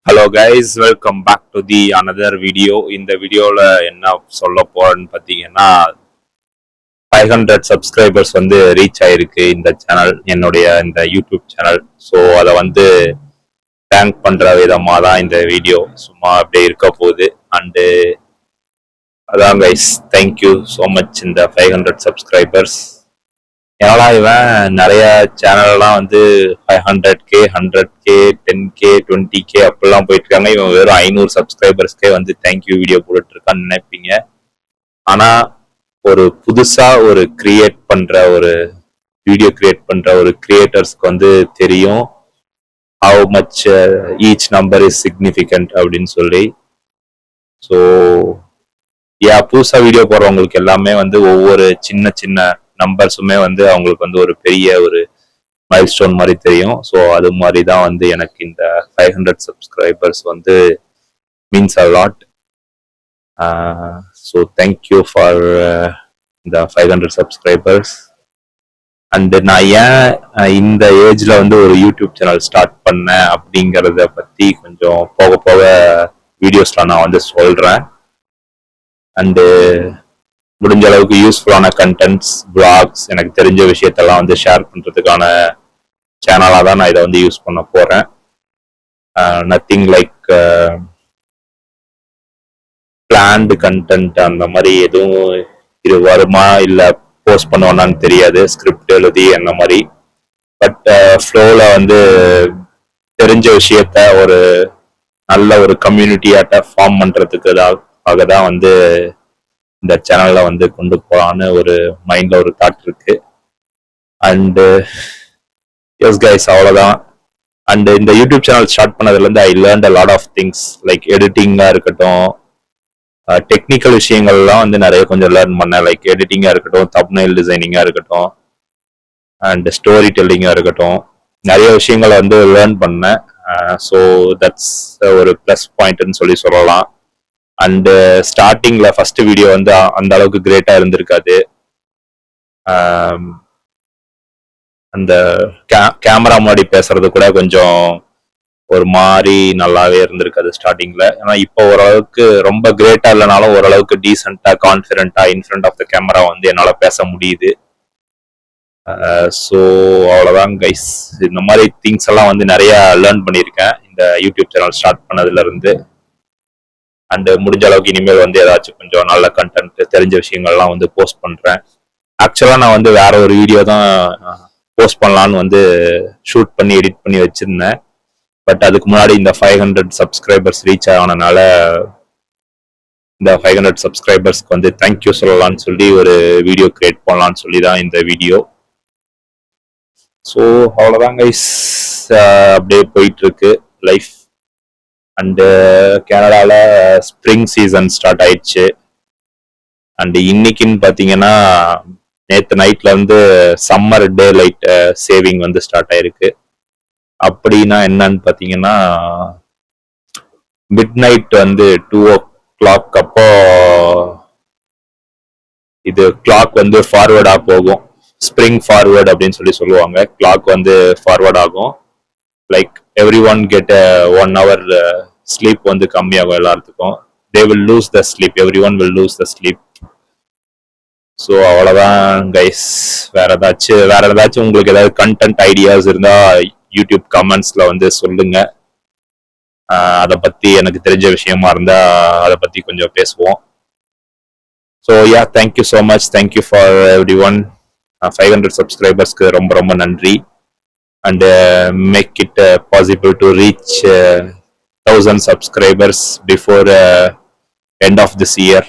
Hello guys, welcome back to the another video. இந்த வீடியோவில் என்ன சொல்ல போறேன்னு பார்த்தீங்கன்னா 500 சப்ஸ்கிரைபர்ஸ் வந்து ரீச் ஆயிருக்கு இந்த சேனல், என்னுடைய இந்த யூடியூப் சேனல். ஸோ அதை வந்து தேங்க் பண்ணுற விதமாக தான் இந்த வீடியோ சும்மா அப்படியே இருக்க போகுது. அண்டு அதான் கைஸ், தேங்க்யூ ஸோ மச் இந்த 500 சப்ஸ்கிரைபர்ஸ். ஏன்னா இவன் நிறைய சேனல்லாம் வந்து 500K 100K 10K 20K அப்படிலாம் போயிட்டு இருக்காங்க. இவன் வெறும் 500 சப்ஸ்கிரைபர்ஸ்க்கே வந்து தேங்க்யூ வீடியோ போட்டுட்டு இருக்கான்னு நினைப்பீங்க. ஆனா ஒரு புதுசா ஒரு கிரியேட் பண்ற ஒரு வீடியோ கிரியேட் பண்ற ஒரு கிரியேட்டர்ஸ்க்கு வந்து தெரியும் how much each number is significant அப்படின்னு சொல்லி. ஸோ புதுசா வீடியோ போடுறவங்களுக்கு எல்லாமே வந்து ஒவ்வொரு சின்ன சின்ன நம்பர்ஸுமே வந்து அவங்களுக்கு வந்து ஒரு பெரிய ஒரு மைல் ஸ்டோன் மாதிரி தெரியும். ஸோ அது மாதிரி தான் வந்து எனக்கு இந்த 500 சப்ஸ்கிரைபர்ஸ் வந்து means a lot. So thank you for இந்த 500 சப்ஸ்கிரைபர்ஸ். அண்டு நான் ஏன் இந்த ஏஜ்ல வந்து ஒரு யூடியூப் சேனல் ஸ்டார்ட் பண்ணேன் அப்படிங்கிறத பத்தி கொஞ்சம் போக போக வீடியோஸ்ல நான் வந்து சொல்றேன். அண்டு முடிஞ்ச அளவுக்கு யூஸ்ஃபுல்லான கண்டென்ட்ஸ், பிளாக்ஸ், எனக்கு தெரிஞ்ச விஷயத்தெல்லாம் வந்து ஷேர் பண்றதுக்கான சேனலாக தான் நான் இதை வந்து யூஸ் பண்ண போறேன். நத்திங் லைக் பிளான்டு கண்டென்ட் அந்த மாதிரி எதுவும் இது வருமா இல்லை போஸ்ட் பண்ணுவோன்னு தெரியாது, ஸ்கிரிப்ட் எழுதி அந்த மாதிரி. பட் ஃப்ளோவில் வந்து தெரிஞ்ச விஷயத்த ஒரு நல்ல ஒரு கம்யூனிட்டியாட்ட ஃபார்ம் பண்றதுக்காக தான் வந்து இந்த சேனல்ல வந்து கொண்டு போகலான்னு ஒரு மைண்ட்ல ஒரு தாட் இருக்கு. அண்டு எஸ் கைஸ், அவ்வளோதான். அண்ட் இந்த யூடியூப் சேனல் ஸ்டார்ட் பண்ணதுலேருந்து I learned a lot of things. Like எடிட்டிங்காக இருக்கட்டும், டெக்னிக்கல் விஷயங்கள்லாம் வந்து நிறைய கொஞ்சம் லேர்ன் பண்ணேன். லைக் எடிட்டிங்காக இருக்கட்டும், தம்ப்நெயில் டிசைனிங்காக இருக்கட்டும், அண்ட் ஸ்டோரி டெல்லிங்காக இருக்கட்டும், நிறைய விஷயங்களை வந்து லேர்ன் பண்ணேன். ஸோ தட்ஸ் ஒரு ப்ளஸ் பாயிண்ட்னு சொல்லலாம். அண்டு ஸ்டார்டிங்ல ஃபர்ஸ்ட் வீடியோ வந்து அந்த அளவுக்கு கிரேட்டா இருந்திருக்காது. அந்த கேமரா முன்னாடி பேசுறது கூட கொஞ்சம் ஒரு மாதிரி நல்லாவே இருந்திருக்காது ஸ்டார்டிங்ல. ஏன்னா இப்போ ஓரளவுக்கு ரொம்ப கிரேட்டா இல்லைனாலும் ஓரளவுக்கு டீசெண்டா கான்ஃபிடென்ட்டா in front of the camera வந்து என்னால் பேச முடியுது. ஸோ அவ்வளோதான் கைஸ். இந்த மாதிரி திங்ஸ் எல்லாம் வந்து நிறைய லேர்ன் பண்ணியிருக்கேன் இந்த யூடியூப் சேனல் ஸ்டார்ட் பண்ணதுல இருந்து. அண்ட் முடிஞ்ச அளவுக்கு இனிமேல் வந்து ஏதாச்சும் கொஞ்சம் நல்ல கண்டென்ட், தெரிஞ்ச விஷயங்கள்லாம் வந்து போஸ்ட் பண்றேன். ஆக்சுவலா நான் வந்து வேற ஒரு வீடியோ தான் போஸ்ட் பண்ணலான்னு வந்து ஷூட் பண்ணி எடிட் பண்ணி வச்சிருந்தேன். பட் அதுக்கு முன்னாடி இந்த 500 சப்ஸ்கிரைபர்ஸ் ரீச் ஆனனால இந்த 500 சப்ஸ்கிரைபர்ஸ்க்கு வந்து தேங்க்யூ சொல்லலாம்னு சொல்லி ஒரு வீடியோ கிரியேட் பண்ணலான்னு சொல்லி தான் இந்த வீடியோ. ஸோ அவ்வளோதான் கைஸ், அப்படியே போயிட்டு இருக்கு லைஃப். அண்டு கனடால ஸ்ப்ரிங் சீசன் ஸ்டார்ட் ஆயிடுச்சு. அண்ட் இன்னைக்குன்னு பார்த்தீங்கன்னா நேற்று நைட்ல இருந்து சம்மர் டே லைட் சேவிங் வந்து ஸ்டார்ட் ஆயிருக்கு. அப்படின்னா என்னன்னு பார்த்தீங்கன்னா மிட் நைட் வந்து 2 o'clock அப்போ இது கிளாக் வந்து ஃபார்வர்டா போகும். ஸ்ப்ரிங் ஃபார்வர்ட் அப்படின்னு சொல்லுவாங்க. கிளாக் வந்து ஃபார்வர்ட் ஆகும். Like every one get 1 hour sleep வந்து கம்மியாகும் எல்லாத்துக்கும். They will lose the sleep, every one will lose the sleep. So அவ்வளோதான் கைஸ். வேற ஏதாச்சும் உங்களுக்கு ஏதாவது கண்டென்ட் ஐடியாஸ் இருந்தா யூடியூப் கமெண்ட்ஸ்ல வந்து சொல்லுங்க. அதை பத்தி எனக்கு தெரிஞ்ச விஷயமா இருந்தா அதை பத்தி கொஞ்சம் பேசுவோம். So thank you so much. Thank you for everyone. 500 சப்ஸ்கிரைபர்ஸ்க்கு ரொம்ப ரொம்ப நன்றி. And make it possible to reach 1000 subscribers before end of this year.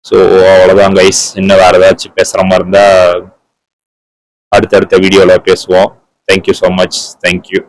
So அவ்வளோதான் கைஸ். இன்னும் வேற ஏதாச்சும் பேசுற மாதிரி இருந்தா அடுத்தடுத்த வீடியோல பேசுவோம். Thank you so much. தேங்க்யூ.